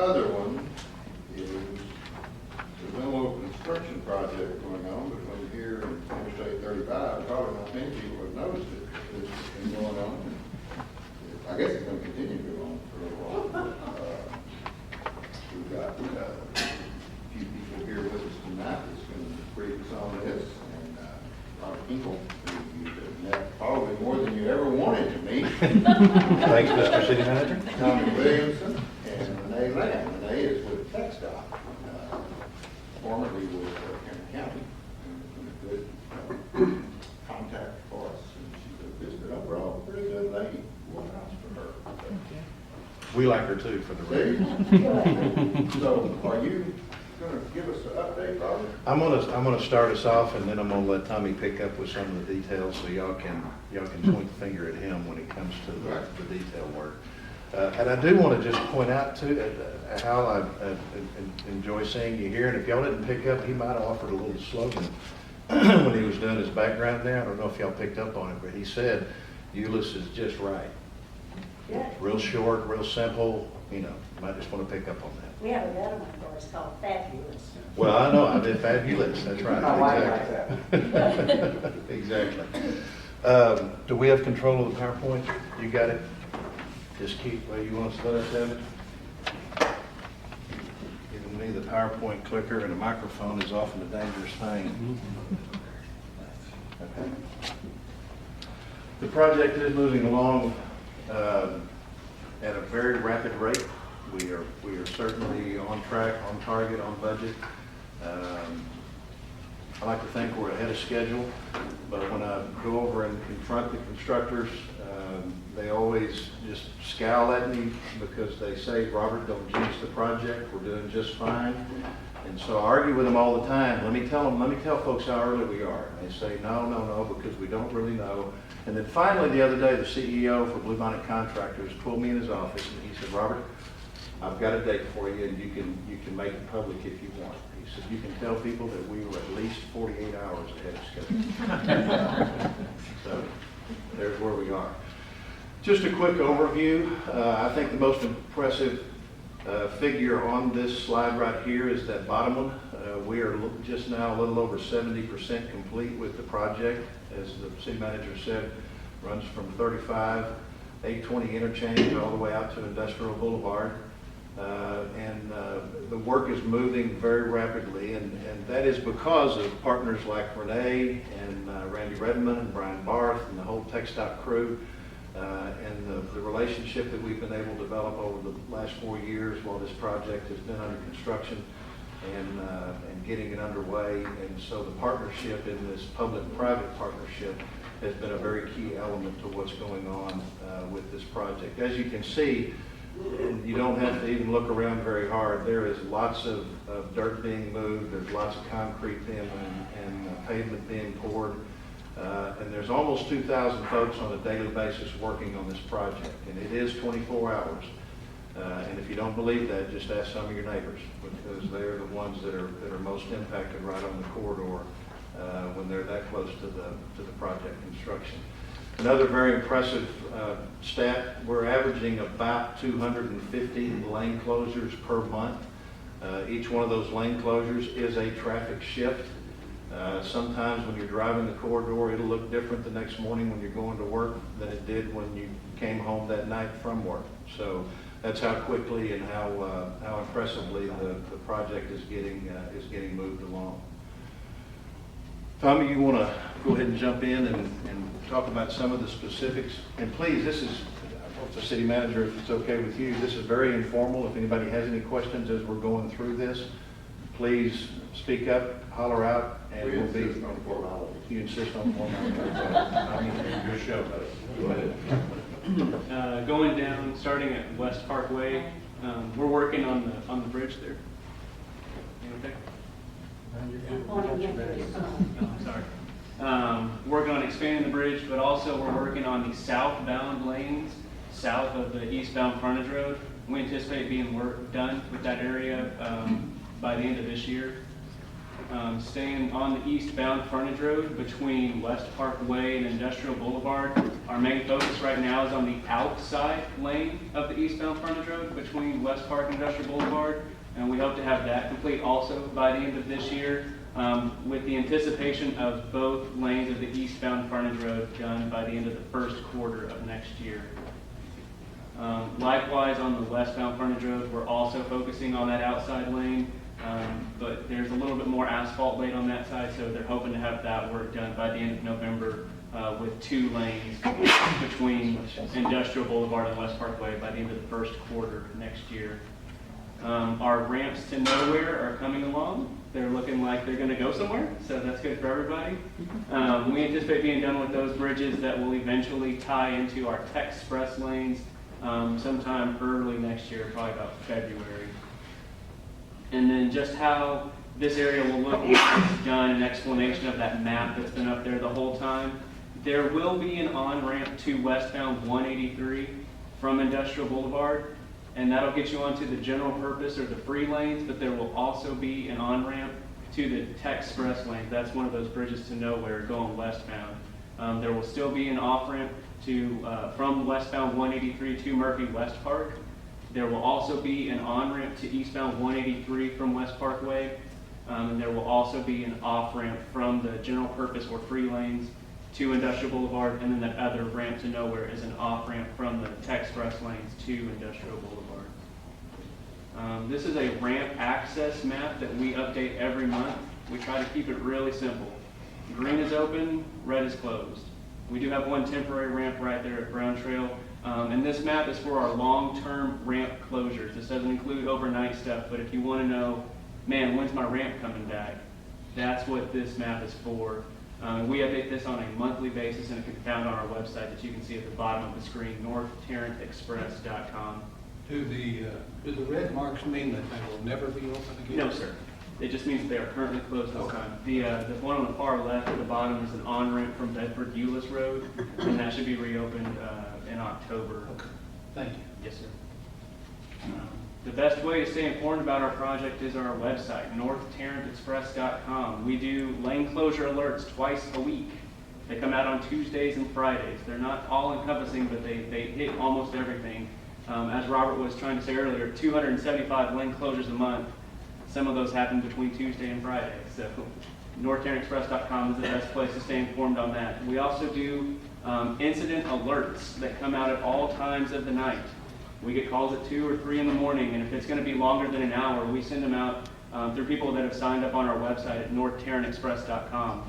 other one is the Willow construction project going on between here and Interstate 35. Probably not many people have noticed it. It's been going on. I guess it's going to continue to go on for a while. We've got a few people here with us tonight that's going to brief us on this, and a lot of people who you've met probably more than you ever wanted to meet. Thanks, Mr. City Manager. Tommy Williamson and Renee Lamb. Renee is with TechStop, formerly with Kent County, and a good contact for us. And she's a visitor overall, pretty good lady. Well, nice for her. We like her too, for the record. So, are you going to give us an update, Robert? I'm gonna start us off, and then I'm gonna let Tommy pick up with some of the details, so y'all can point the finger at him when it comes to the detail work. And I do want to just point out too, Hal, I enjoy seeing you here, and if y'all didn't pick up, he might have offered a little slogan when he was doing his background there. I don't know if y'all picked up on it, but he said, "Euless is just right." Good. Real short, real simple, you might just want to pick up on that. We have another one for us called Fabulous. Well, I know, I did fabulous, that's right. My wife likes that. Exactly. Do we have control of the PowerPoint? You got it? Just keep, well, you want us to let us have it? Giving me the PowerPoint clicker and a microphone is often a dangerous thing. Okay. The project is moving along at a very rapid rate. We are certainly on track, on target, on budget. I like to think we're ahead of schedule, but when I go over and confront the constructors, they always just scowl at me because they say, "Robert, don't jinx the project, we're doing just fine." And so I argue with them all the time. Let me tell folks how early we are. And they say, no, because we don't really know. And then finally the other day, the CEO for Blue Bonnet Contractors pulled me in his office and he said, "Robert, I've got a date for you, and you can make it public if you want." He said, "You can tell people that we were at least 48 hours ahead of schedule." So there's where we are. Just a quick overview. I think the most impressive figure on this slide right here is that bottom one. We are just now a little over 70% complete with the project. As the city manager said, runs from 35, 820 interchange all the way out to Industrial Boulevard. The work is moving very rapidly, and that is because of partners like Renee and Randy Redmond and Brian Barth and the whole TechStop crew, and the relationship that we've been able to develop over the last 4 years while this project has been under construction and getting it underway. And so the partnership in this public-private partnership has been a very key element to what's going on with this project. As you can see, and you don't have to even look around very hard, there is lots of dirt being moved, there's lots of concrete being and pavement being poured, and there's almost 2,000 folks on a daily basis working on this project, and it is 24 hours. And if you don't believe that, just ask some of your neighbors, because they're the ones that are most impacted right on the corridor when they're that close to the project construction. Another very impressive stat, we're averaging about 250 lane closures per month. Each one of those lane closures is a traffic shift. Sometimes when you're driving the corridor, it'll look different the next morning when you're going to work than it did when you came home that night from work. So that's how quickly and how impressively the project is getting moved along. Tommy, you want to go ahead and jump in and talk about some of the specifics? And please, this is, the city manager, if it's okay with you, this is very informal. If anybody has any questions as we're going through this, please speak up, holler out, and we'll be. Insist on formality. You insist on formality. Your show, buddy. Go ahead. Going down, starting at West Parkway, we're working on the bridge there. You okay? No, I'm sorry. Working on expanding the bridge, but also we're working on the southbound lanes south of the eastbound frontage road. We anticipate being done with that area by the end of this year. Staying on the eastbound frontage road between West Parkway and Industrial Boulevard. Our main focus right now is on the outside lane of the eastbound frontage road between West Park and Industrial Boulevard. And we hope to have that complete also by the end of this year, with the anticipation of both lanes of the eastbound frontage road done by the end of the first quarter of next year. Likewise, on the westbound frontage road, we're also focusing on that outside lane, but there's a little bit more asphalt laid on that side, so they're hoping to have that work done by the end of November with 2 lanes between Industrial Boulevard and West Parkway by the end of the first quarter next year. Our ramps to nowhere are coming along. They're looking like they're going to go somewhere, so that's good for everybody. We anticipate being done with those bridges that will eventually tie into our Tech Express lanes sometime early next year, probably about February. And then just how this area will look once it's done, an explanation of that map that's been up there the whole time. There will be an on-ramp to westbound 183 from Industrial Boulevard, and that'll get you onto the general purpose or the free lanes, but there will also be an on-ramp to the Tech Express lanes. That's one of those bridges to nowhere going westbound. There will still be an off-ramp to from westbound 183 to Murphy West Park. There will also be an on-ramp to eastbound 183 from West Parkway, and there will also be an off-ramp from the general purpose or free lanes to Industrial Boulevard, and then that other ramp to nowhere is an off-ramp from the Tech Express lanes to Industrial Boulevard. This is a ramp access map that we update every month. We try to keep it really simple. Green is open, red is closed. We do have one temporary ramp right there at Brown Trail, and this map is for our long-term ramp closures. This doesn't include overnight stuff, but if you want to know, man, when's my ramp coming back? That's what this map is for. We update this on a monthly basis, and it can be found on our website that you can see at the bottom of the screen, northtarrantexpress.com. Do the red marks mean that they will never be open again? No, sir. It just means they are currently closed this time. The one on the far left at the bottom is an on-ramp from Bedford Euless Road, and that should be reopened in October. Okay, thank you. Yes, sir. The best way to stay informed about our project is our website, northtarrantexpress.com. We do lane closure alerts twice a week. They come out on Tuesdays and Fridays. They're not all encompassing, but they hit almost everything. As Robert was trying to say earlier, 275 lane closures a month. Some of those happen between Tuesday and Friday. So northtarrantexpress.com is the best place to stay informed on that. We also do incident alerts that come out at all times of the night. We get calls at 2 or 3 in the morning, and if it's going to be longer than an hour, we send them out through people that have signed up on our website at northtarrantexpress.com.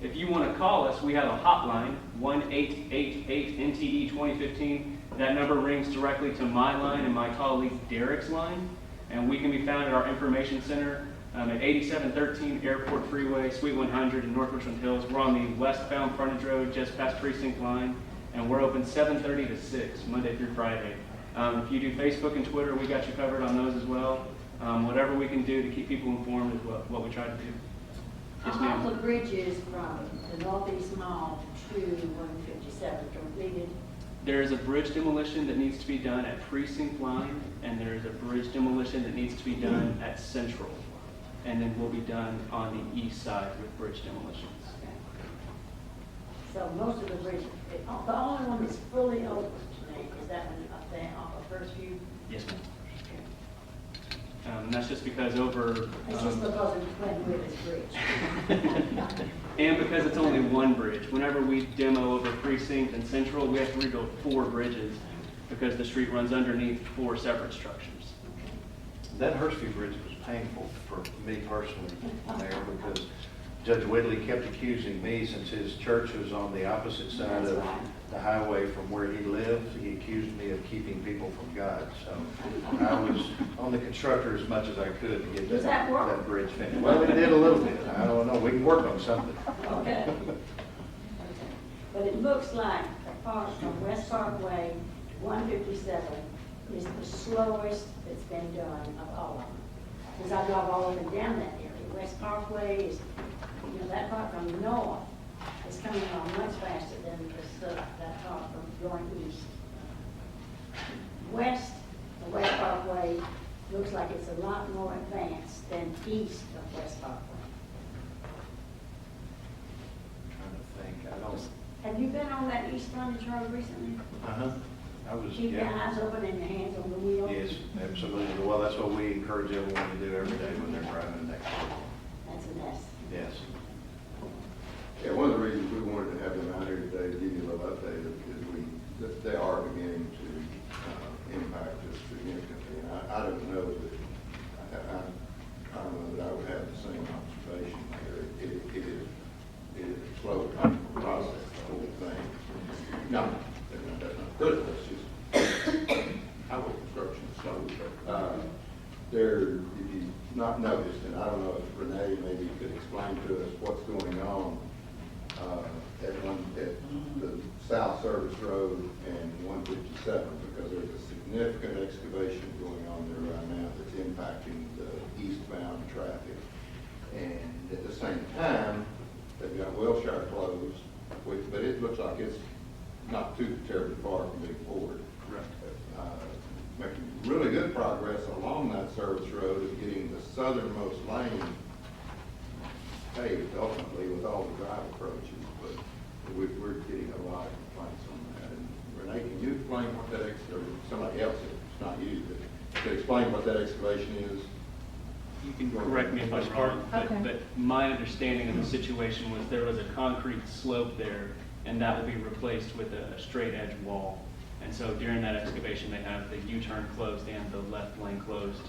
If you want to call us, we have a hotline, 1-888-NTE-2015. That number rings directly to my line and my colleague Derek's line, and we can be found at our information center at 8713 Airport Freeway, Suite 100 in North Richland Hills. We're on the westbound frontage road just past Precinct Line, and we're open 7:30 to 6, Monday through Friday. If you do Facebook and Twitter, we got you covered on those as well. Whatever we can do to keep people informed is what we try to do. Yes, All ma'am. the bridges from the Northeast Mall to 157 completed. There is a bridge demolition that needs to be done at Precinct Line, and there is a bridge demolition that needs to be done at Central. And then we'll be done on the east side with bridge demolitions. Okay. So most of the bridges, the only one that's fully open today is that one up there off of First View. Yes, ma'am. And that's just because over... It's just because of Glen Willis Bridge. and because it's only one bridge. Whenever we demo over Precinct and Central, we have to rebuild 4 bridges because the street runs underneath 4 separate structures. That Hurstview Bridge was painful for me personally, Mayor, because Judge Whitley kept accusing me, since his church was on the opposite side of the highway from where he lived. He accused me of keeping people from God. So I was on the constructor as much as I could to get Does that work? that bridge finished. Well, it did a little bit. I don't know. We can work on something. Okay. But it looks like the part from West Parkway to 157 is the slowest that's been done of all of them. Because I drive all up and down that area. West Parkway is, that part from north is coming along much faster than that part from going east. West, the West Parkway looks like it's a lot more advanced than east of West Parkway. Have you been on that East Frontage Road recently? Uh-huh. I was, Keep your yeah. eyes open and your hands on the wheel. Yes, absolutely. Well, that's what we encourage everyone to do every day when they're driving next door. That's a mess. Yes. Yeah, one of the reasons we wanted to have them out here today to give you a little update is that they are beginning to impact us significantly. And I don't know that, I don't know that I would have the same observation there. It is a slow process, the whole thing. No, that's not critical, it's just highway construction is slow. But there, if you've not noticed, and I don't know if Renee maybe could explain to us what's going on at the South Service Road and 157, because there's a significant excavation going on there right now that's impacting the eastbound traffic. And at the same time, they've got Wilshire closed, but it looks like it's not too terribly far from being forward. Correct. Making really good progress along that service road of getting the southernmost lane paved ultimately with all the drive approaches, but we're getting a lot of complaints on that. And Renee, can you explain what that, or somebody else, if it's not you, but to explain what that excavation is? You can correct me if I'm wrong, but my understanding of the situation was there was a concrete slope there, and that will be replaced with a straight edge wall. And so during that excavation, they have the U-turn closed and the left lane closed,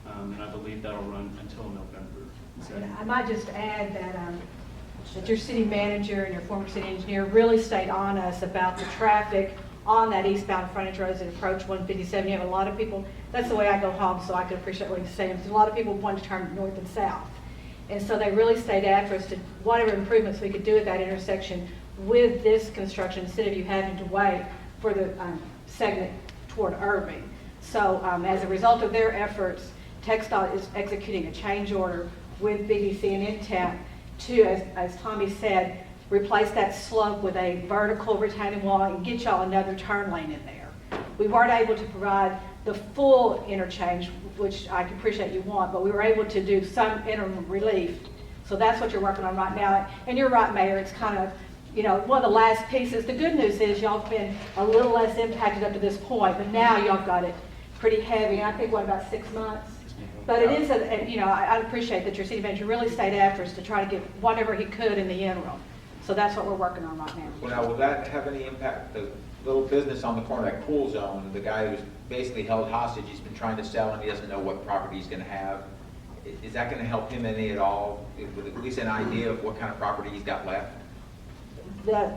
and I believe that'll run until November. So, And I might just add that your city manager and your former city engineer really stayed on us about the traffic on that eastbound frontage roads that approach 157. You have a lot of people, that's the way I go home, so I could appreciate what he's saying. There's a lot of people want to turn north and south. And so they really stayed after us to whatever improvements we could do at that intersection with this construction, instead of you having to wait for the segment toward Irving. So as a result of their efforts, TxDOT is executing a change order with BBC and NTAP to, as Tommy said, replace that slope with a vertical retaining wall and get y'all another turn lane in there. We weren't able to provide the full interchange, which I can appreciate you want, but we were able to do some interim relief. So that's what you're working on right now. And you're right, Mayor, it's kind of, you know, one of the last pieces. The good news is y'all have been a little less impacted up to this point, but now y'all got it pretty heavy. I think, what, about 6 months? But it is, you know, I appreciate that your city manager really stayed after us to try to get whatever he could in the interim. So that's what we're working on right now. Well, now, will that have any impact, the little business on the corner, that Cool Zone, the guy who's basically held hostage, he's been trying to sell and he doesn't know what property he's gonna have? Is that gonna help him any at all, with at least an idea of what kind of property he's got left? The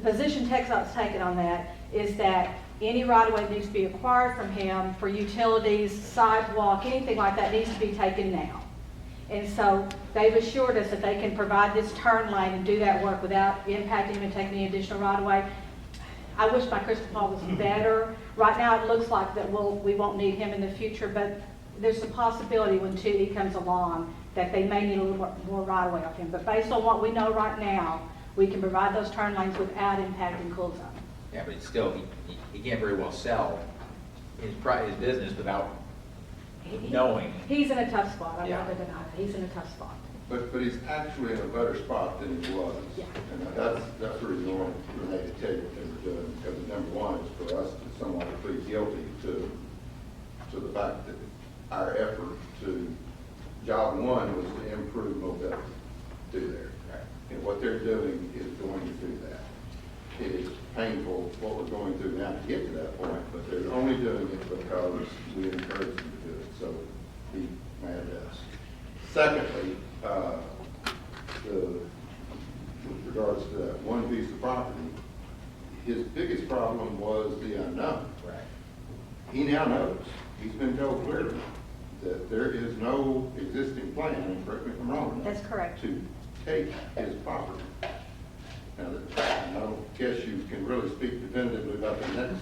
position TxDOT's taken on that is that any right-of-way that needs to be acquired from him for utilities, sidewalk, anything like that needs to be taken now. And so they've assured us that they can provide this turn lane and do that work without impacting him and taking any additional right-of-way. I wish my crystal ball was better. Right now it looks like that we won't need him in the future, but there's a possibility when 2E comes along that they may need a little more right-of-way off him. But based on what we know right now, we can provide those turn lanes without impacting Cool Zone. Yeah, but it's still, he can't very well sell his business without knowing. He's in a tough spot, I'm Yeah. not gonna deny that, he's in a tough spot. But he's actually in a better spot than he was. Yeah. And that's the reason I wanted Renee to tell you what they were doing, because number one is for us to somewhat plead guilty to the fact that our effort to, job one was to improve mobility through there. Right. And what they're doing is going to do that. It is painful what we're going through now to get to that point, but they're only doing it because we encourage them to do it, so be mad at us. Secondly, with regards to that one piece of property, his biggest problem was the unknown. Right. He now knows, he's been told clearly, that there is no existing plan, and correct me if I'm wrong, That's correct. to take his property. Now, I don't guess you can really speak definitively about the next.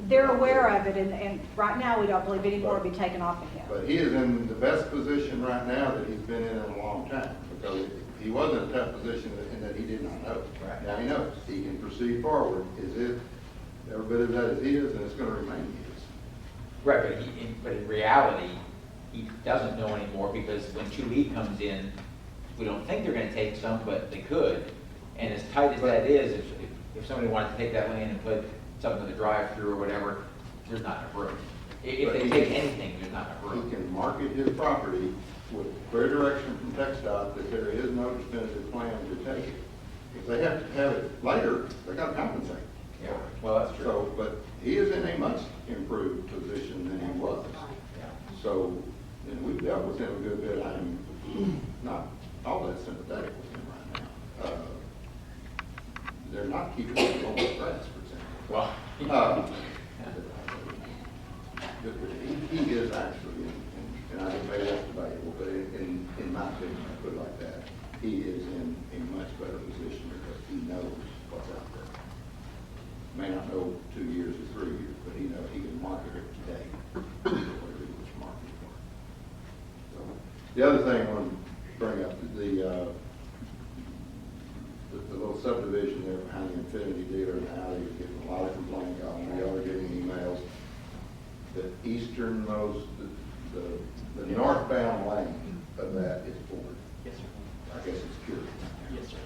They're aware of it, and right now, we don't believe any more will be taken off of him. But he is in the best position right now that he's been in a long time, because he was in a tough position in that he did not know. Right. Now he knows, he can proceed forward. Is it every bit of that is his, and it's going to remain his. Right, but in reality, he doesn't know anymore, because when 2E comes in, we don't think they're gonna take some, but they could. And as tight as that is, if somebody wanted to take that lane and put something in the drive-through or whatever, there's not enough room. If they take anything, there's not enough He room. can market his property with clear direction from TxDOT that there is no definitive plan to take it. If they have to have it later, they got to compensate. Yeah, well, that's true. So, but he is in a much improved position than he was. Yeah. So, and we've dealt with him a good bit. I'm not all that sympathetic with him right now. They're not keeping him on the grass, for example. Well, He is actually, and I think maybe that's debatable, but in my opinion, I put it like that, he is in a much better position because he knows what's out there. May not know 2 years or 3 years, but he knows he can market it today. Whatever he was marketing for. So, the other thing I want to bring up, the little subdivision there behind the Infinity dealer and how they're getting a lot of complaints on, we are getting emails. The easternmost, the northbound lane of that is Ford. Yes, sir. I guess it's cured. Yes, sir.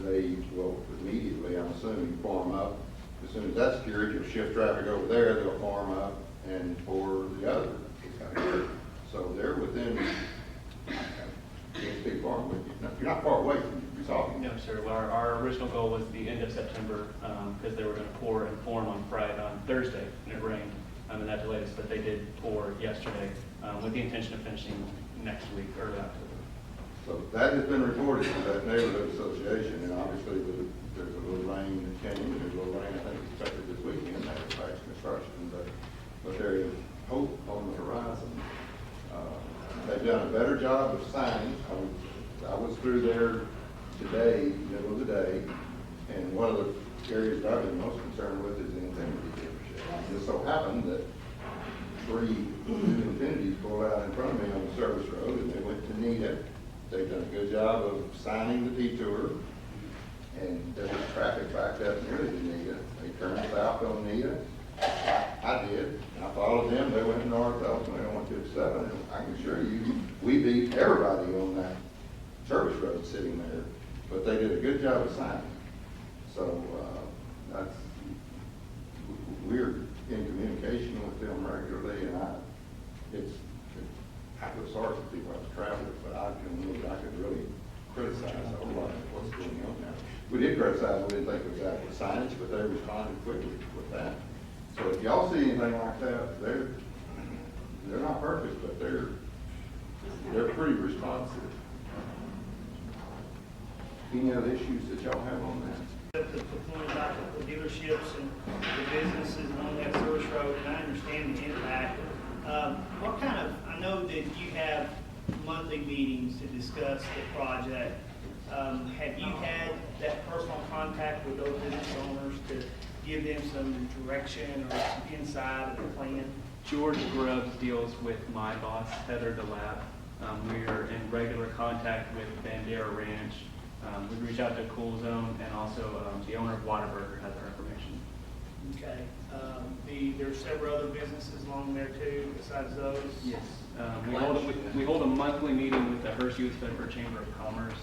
They will immediately, I'm assuming, form up. As soon as that's cured, you'll shift traffic over there, they'll form up, and for the other, it's got to cure. So they're within, can't speak far, but you're not far away from resolving. No, sir. Well, our original goal was the end of September, because they were going to pour and form on Thursday, and it rained, and that delayed us, but they did pour yesterday, with the intention of finishing next week, early October. So that has been reported to that neighborhood association, and obviously there's a little rain that came, and there's a little rain, I think, expected this weekend, that affects construction, but there is hope on the horizon. They've done a better job of signing. I was through there today, middle of the day, and one of the areas that I've been most concerned with is the Infinity dealership. It just so happened that 3 Infinities pulled out in front of me on the service road, and they went to Nita. They've done a good job of signing the detour, and there was traffic backed up nearly to Nita. They turned south on Nita. I did. I followed them. They went north, ultimately I went to 7. And I can assure you, we beat everybody on that service road sitting there, but they did a good job of signing. So we're in communication with them regularly, and I feel sorry for people who have to travel, but I could really criticize a whole lot of what's going on now. We did criticize, we didn't think it was adequate signage, but they responded quickly with that. So if y'all see anything like that, they're not perfect, but they're pretty responsive. Any other issues that y'all have on that? The point about the dealerships and the businesses along that service road, and I understand the impact. What kind of, I know that you have monthly meetings to discuss the project. Have you had that personal contact with those business owners to give them some direction or some insight of the plan? George Grubbs deals with my boss, Heather DeLapp. We are in regular contact with Bandera Ranch. We reach out to Cool Zone, and also the owner of Whataburger has our information. Okay. There's several other businesses along there too, besides those? Yes. We hold a monthly meeting with the Hearst Youth Bedford Chamber of Commerce,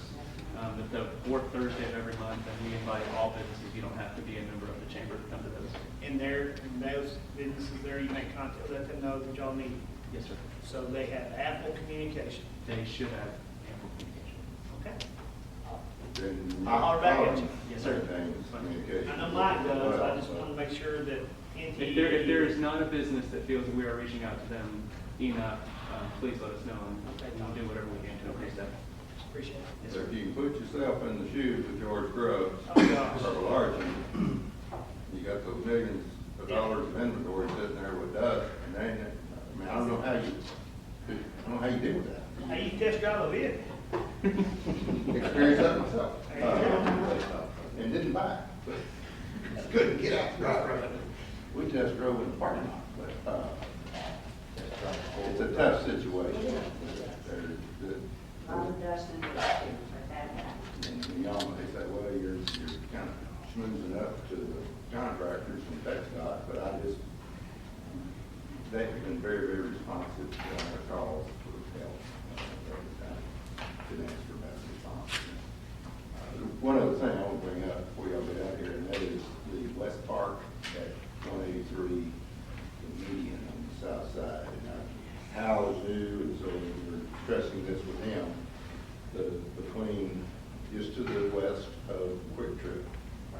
the 4th Thursday of every month, and we invite all businesses. You don't have to be a member of the chamber to come to those. In those businesses there, you make contact, let them know that y'all meet. Yes, sir. So they have ample communication. They should have ample communication. Okay. Then I'll holler back at you. Yes, sir. Everything's communication. I know mine does, I just want to make sure that If there is not a business that feels that we are reaching out to them enough, please let us know, and we'll do whatever we can to increase that. Appreciate it. Yes, So sir. if you can put yourself in the shoes of George Grubbs, Oh, gosh. or Larson, you got those millions of dollars of inventory sitting there with dust, and they, I mean, I don't know how you deal with that. How you test drive a vehicle? Experienced that myself. And didn't buy it. Couldn't get out the driveway. We test drove in the parking lot, but, it's a tough situation. All the dust and everything, but that happened. And y'all, they say, well, you're kind of schmoozing up to the contractors and TxDOT, but they've been very, very responsive to our calls for help every time. Didn't ask for best response. One of discussing this with him, between, just to the west of Quick Trip,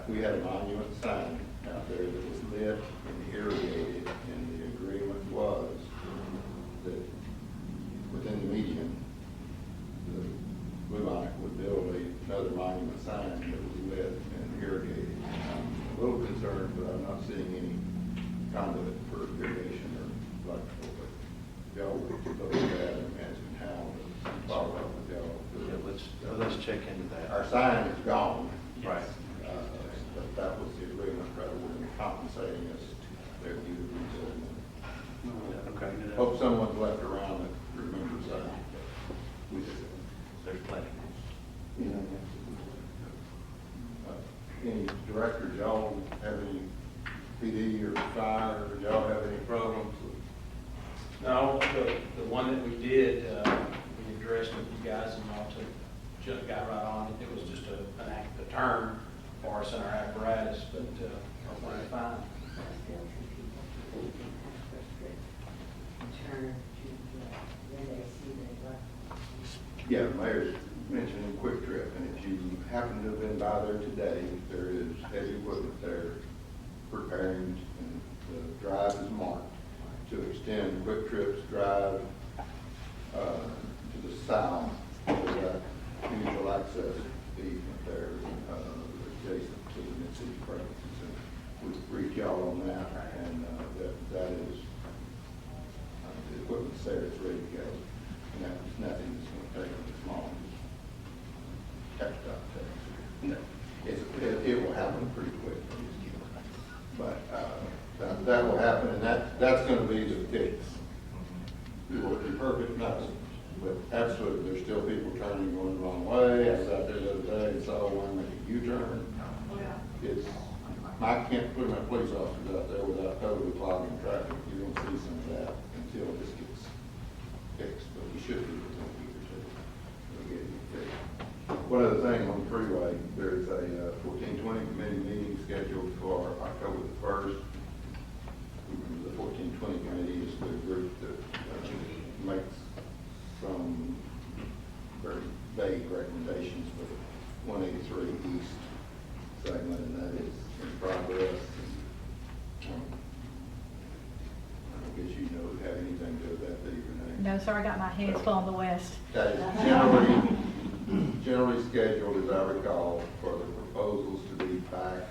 we had a monument sign out there that was lit and irrigated, and the agreement was that within the median, the Blue Line would build another monument sign that was lit and irrigated. I'm a little concerned, but I'm not seeing any conduit for irrigation or electrical, but y'all would look at that and imagine how to follow up with y'all. Yeah, let's check into that. Our sign is gone. Right. But that was the agreement, rather than compensating us, their due to rebuilding. Okay. Hope someone's left around that remembers that. There's plenty. Any directors, y'all have any PD or fire, or y'all have any problems? No, the one that we did, we addressed with you guys and all to got right on it. It was just a term for us in our apparatus, but hopefully fine. Yeah, the mayor's mentioning Quick Trip, and if you happen to have been by there today, there is heavy equipment there preparing, and the drive is marked to extend Quick Trip's drive to the south, to that mutual access easement there, adjacent to the mid-city premises. And we've briefed y'all on that, and that is, the equipment's there, it's ready to go. And that's nothing that's going to take them as long as textile takes. No. It will happen pretty quick. But that will happen, and that's going to be the fix. It will be perfect, no. But absolutely, there's still people turning going the wrong way. I was out there the other day and saw one make a U-turn. I can't put my police officers out there without totally clogging traffic. You're going to see some of that until this gets fixed, but we should be within a week or two. We'll get it fixed. One other thing on the freeway, there's a 1420 committee meeting scheduled for October the 1st. The 1420 committee is the group that makes some very vague recommendations for the 183 East segment, and that is in progress. I don't guess you know have anything to do with that, do you, Renee? No, sir, I got my hands full on the west. That is generally scheduled, as I recall, for the proposals to be back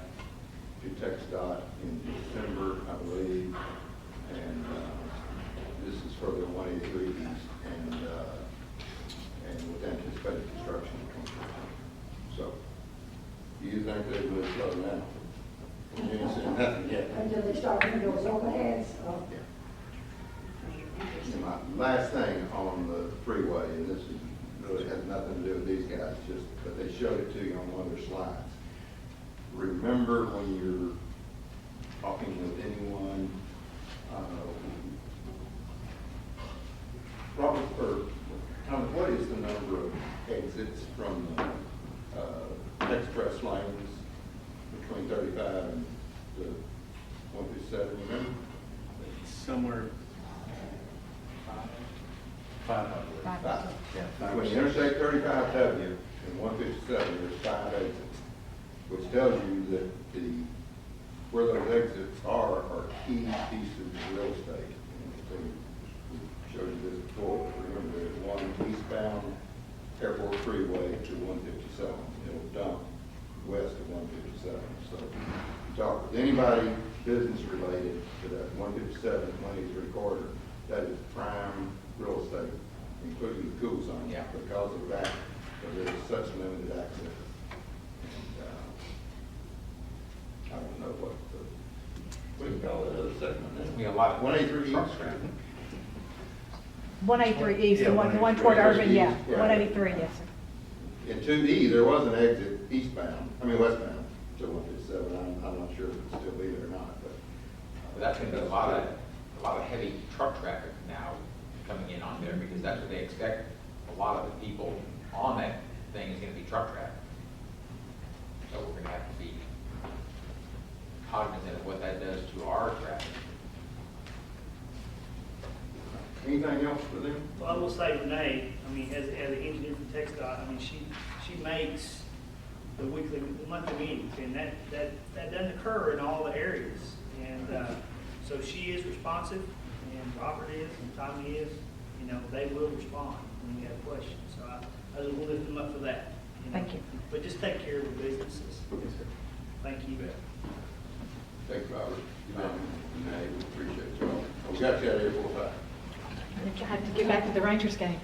to TxDOT in December, I believe. And this is for the 183 East and with anticipated construction in 2020. So, do you think they would slow down? You ain't saying nothing yet. Until they start doing those overheads. Yeah. And my last thing on the freeway, and this is, really has nothing to do with these guys, just, but they showed it to you on one of their slides. Remember when you're talking with anyone, Robert, or Thomas, what is the number of exits from the express lanes between 35 and the 157, remember? Somewhere, 500. Yeah, Between Interstate 35W and 157, there's 5 exits, which tells you that where those exits are key pieces of real estate. And so we showed you this before. Remember, there's one eastbound Airport Freeway to 157. It'll dump west of 157. So if you talk with anybody business related to that 157 183 corridor, that is prime real estate, including the cool zone. Yeah. Because of that, there is such limited access. And, I don't know what do you call that other segment now? I mean, a lot of 183 truck East. traffic. 183 East, Yeah, the one toward 183 Urban, yeah. East, yeah. 183, yes, sir. In 2E, there was an exit westbound to 157. I'm not sure if it'll still be there or not, but. But that's going to be a lot of heavy truck traffic now coming in on there, because that's what they expect. A lot of the people on that thing is going to be truck traffic. So we're going to have to be cognizant of what that does to our traffic. Anything else for them? Well, I will say Renee, I mean, as an engineer from TxDOT, I mean, she makes the monthly meetings, and that doesn't occur in all the areas. And, so she is responsive, and Robert is, and Tommy is, you know, they will respond when you have questions. So I just will lift them up for that. You know. Thank you. But just take care of the businesses. Thank you. Thanks, Robert. Renee, we appreciate y'all. We got you out of here for 5. I have to get back to the Rangers game.